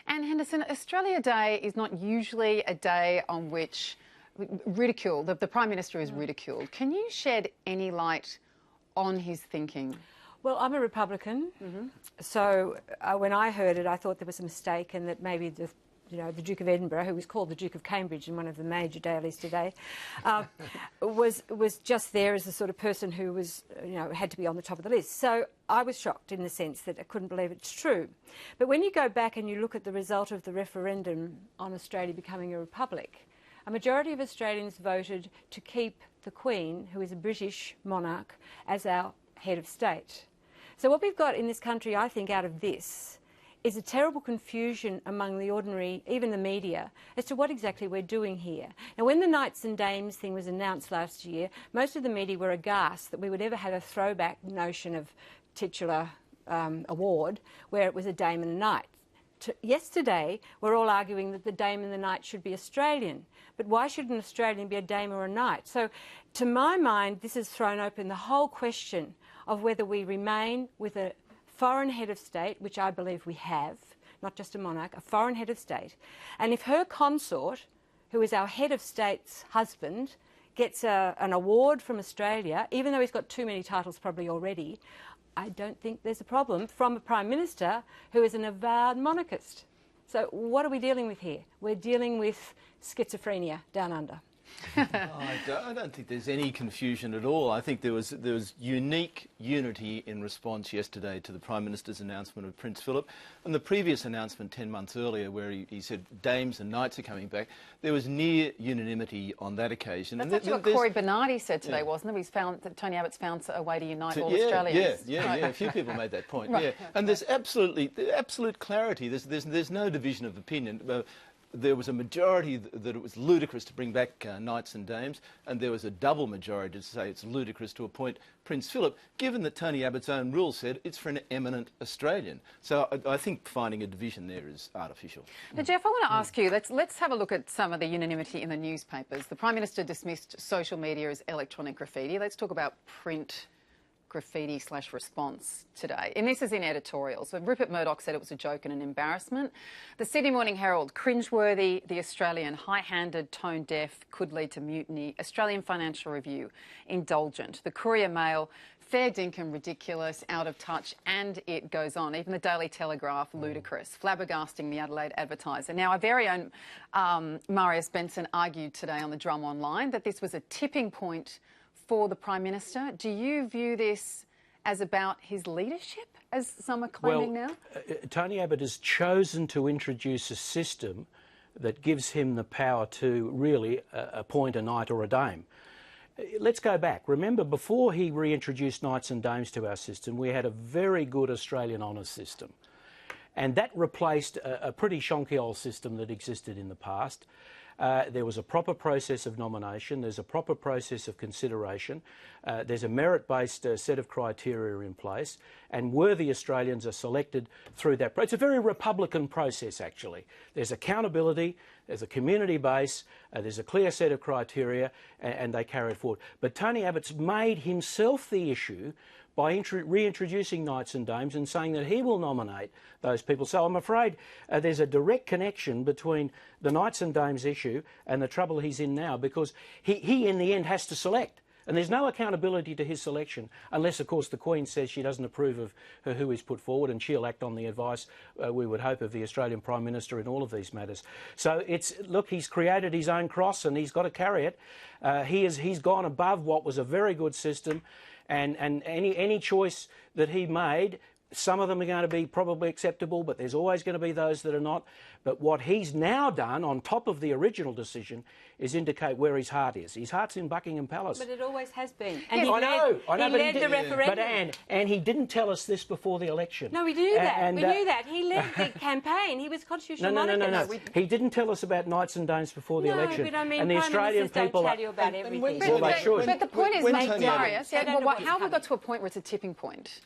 And Henderson, Australia Day is not usually a day on which the Prime Minister is ridiculed. Can you shed any light on his thinking? Well, I'm a Republican, so when I heard it, I thought there was a mistake and that maybe the Duke of Edinburgh, who was called the Duke of Cambridge in one of the major dailies today, was just there as the sort of person who was, had to be on the top of the list. So I was shocked in the sense that I couldn't believe it's true. But when you go back and you look at the result of the referendum on Australia becoming a republic, a majority of Australians voted to keep the Queen, who is a British monarch, as our head of state. So what we've got in this country, I think, out of this is a terrible confusion among the ordinary, even the media, as to what exactly we're doing here. Now, when the Knights and Dames thing was announced last year, most of the media were aghast that we would ever have a throwback notion of titular award where it was a Dame and a Knight. Yesterday, we're all arguing that the Dame and the Knight should be Australian. But why should an Australian be a Dame or a Knight? So, to my mind, this has thrown open the whole question of whether we remain with a foreign head of state, which I believe we have, not just a monarch, a foreign head of state. And if her consort, who is our head of state's husband, gets an award from Australia, even though he's got too many titles probably already, I don't think there's a problem from a Prime Minister who is an avowed monarchist. So what are we dealing with here? We're dealing with schizophrenia down under. I don't think there's any confusion at all. I think there was unique unity in response yesterday to the Prime Minister's announcement of Prince Philip, and the previous announcement 10 months earlier where he said Dames and Knights are coming back. There was near unanimity on that occasion. That's actually what Corey Bernardi said today, wasn't it? He's found that Tony Abbott's found a way to unite all Australians. Yeah. A few people made that point. Right. Yeah, and there's absolute clarity. There's no division of opinion. There was a majority that it was ludicrous to bring back Knights and Dames, and there was a double majority to say it's ludicrous to appoint Prince Philip, given that Tony Abbott's own rule said it's for an eminent Australian. So I think finding a division there is artificial. Now, Jeff, I want to ask you, let's have a look at some of the unanimity in the newspapers. The Prime Minister dismissed social media as electronic graffiti. Let's talk about print graffiti/response today. And this is in editorial. So Rupert Murdoch said it was a joke and an embarrassment. The Sydney Morning Herald, cringeworthy. The Australian, high-handed, tone-deaf, could lead to mutiny. Australian Financial Review, indulgent. The Courier Mail, fair dinkum, ridiculous, out of touch, and it goes on. Even the Daily Telegraph, ludicrous, flabbergasting the Adelaide Advertiser. Now, our very own Marius Benson argued today on the Drum Online that this was a tipping point for the Prime Minister. Do you view this as about his leadership, as some are claiming now? Tony Abbott has chosen to introduce a system that gives him the power to really appoint a Knight or a Dame. Let's go back. Remember, before he reintroduced Knights and Dames to our system, we had a very good Australian honours system. And that replaced a pretty shonky old system that existed in the past. There was a proper process of nomination, there's a proper process of consideration, there's a merit-based set of criteria in place, and worthy Australians are selected through that process. It's a very Republican process, actually. There's accountability, there's a community base, there's a clear set of criteria, and they carry it forward. But Tony Abbott's made himself the issue by reintroducing Knights and Dames and saying that he will nominate those people. So I'm afraid there's a direct connection between the Knights and Dames issue and the trouble he's in now, because he in the end has to select. And there's no accountability to his selection unless, of course, the Queen says she doesn't approve of who is put forward, and she'll act on the advice, we would hope, of the Australian Prime Minister in all of these matters. So look, he's created his own cross and he's got to carry it. He's gone above what was a very good system. And any choice that he made, some of them are going to be probably acceptable, but there's always going to be those that are not. But what he's now done, on top of the original decision, is indicate where his heart is. His heart's in Buckingham Palace. But it always has been. And yes, I know, he led the referendum. But Anne, he didn't tell us this before the election. No, we knew that. We knew that. He led the campaign. He was constitutional monarchist. No. He didn't tell us about Knights and Dames before the election. But I mean, and the Prime Australian Ministers people don't tell you about everything. Well, they should. But the point is, Marius, how have we got to a point where it's a tipping point?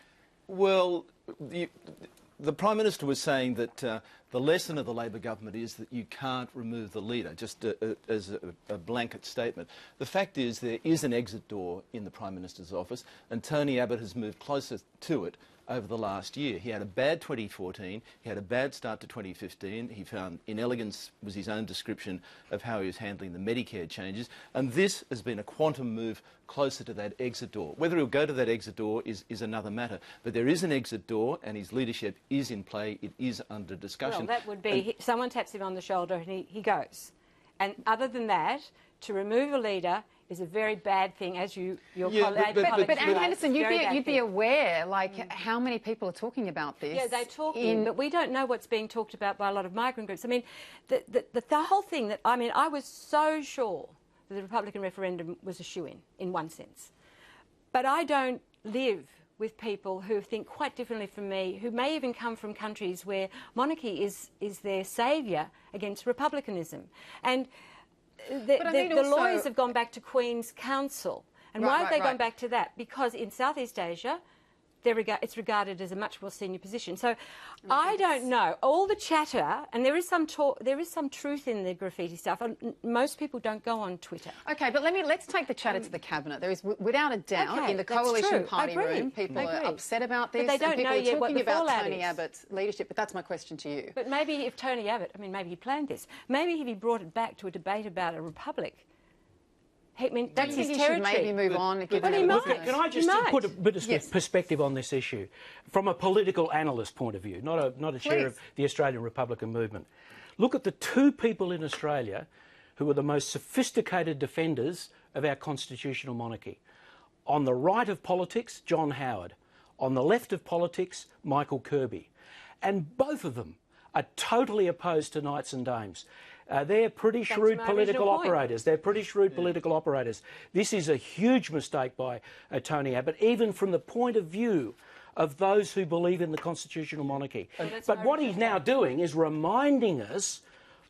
Well, the Prime Minister was saying that the lesson of the Labor government is that you can't remove the leader, just as a blanket statement. The fact is there is an exit door in the Prime Minister's office, and Tony Abbott has moved closer to it over the last year. He had a bad 2014, he had a bad start to 2015, he found inelegance was his own description of how he was handling the Medicare changes, and this has been a quantum move closer to that exit door. Whether he'll go to that exit door is another matter, but there is an exit door and his leadership is in play, it is under discussion. Well, that would be, someone taps him on the shoulder and he goes. And other than that, to remove a leader is a very bad thing, as your colleague. But Anne Henderson, you'd be aware, like, how many people are talking about this. Yeah, they're talking, but we don't know what's being talked about by a lot of migrant groups. I mean, the whole thing that, I mean, I was so sure that the Republican referendum was a shoo-in one sense. But I don't live with people who think quite differently from me, who may even come from countries where monarchy is their saviour against republicanism. And the lawyers have gone back to Queen's Counsel. And why have they gone back to that? Because in Southeast Asia, it's regarded as a much more senior position. So I don't know. All the chatter, and there is some truth in the graffiti stuff. And most people don't go on Twitter. Okay, but let's take the chatter to the cabinet. There is, without a doubt, in the coalition party room, people are upset about this. But they don't know yet what the fallout is. People are talking about Tony Abbott's leadership. But that's my question to you. But maybe if Tony Abbott, I mean, maybe he planned this. Maybe if he brought it back to a debate about a republic. I mean, that's his territory. Should maybe move on. But he might. Can I just put a bit of perspective on this issue from a political analyst point of view, not a chair of the Australian Republican movement? Look at the two people in Australia who are the most sophisticated defenders of our constitutional monarchy. On the right of politics, John Howard. On the left of politics, Michael Kirby. And both of them are totally opposed to knights and dames. They're pretty shrewd political operators. They're pretty shrewd political operators. This is a huge mistake by Tony Abbott, even from the point of view of those who believe in the constitutional monarchy. But what he's now doing is reminding us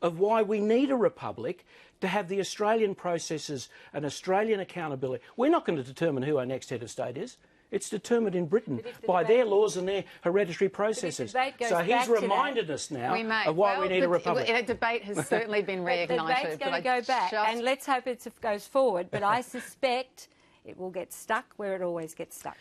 of why we need a republic, to have the Australian processes and Australian accountability. We're not going to determine who our next head of state is. It's determined in Britain by their laws and their hereditary processes. So he's reminded us now of why we need a republic. The debate has certainly been reignited. The debate's going to go back, and let's hope it goes forward. But I suspect it will get stuck where it always gets stuck.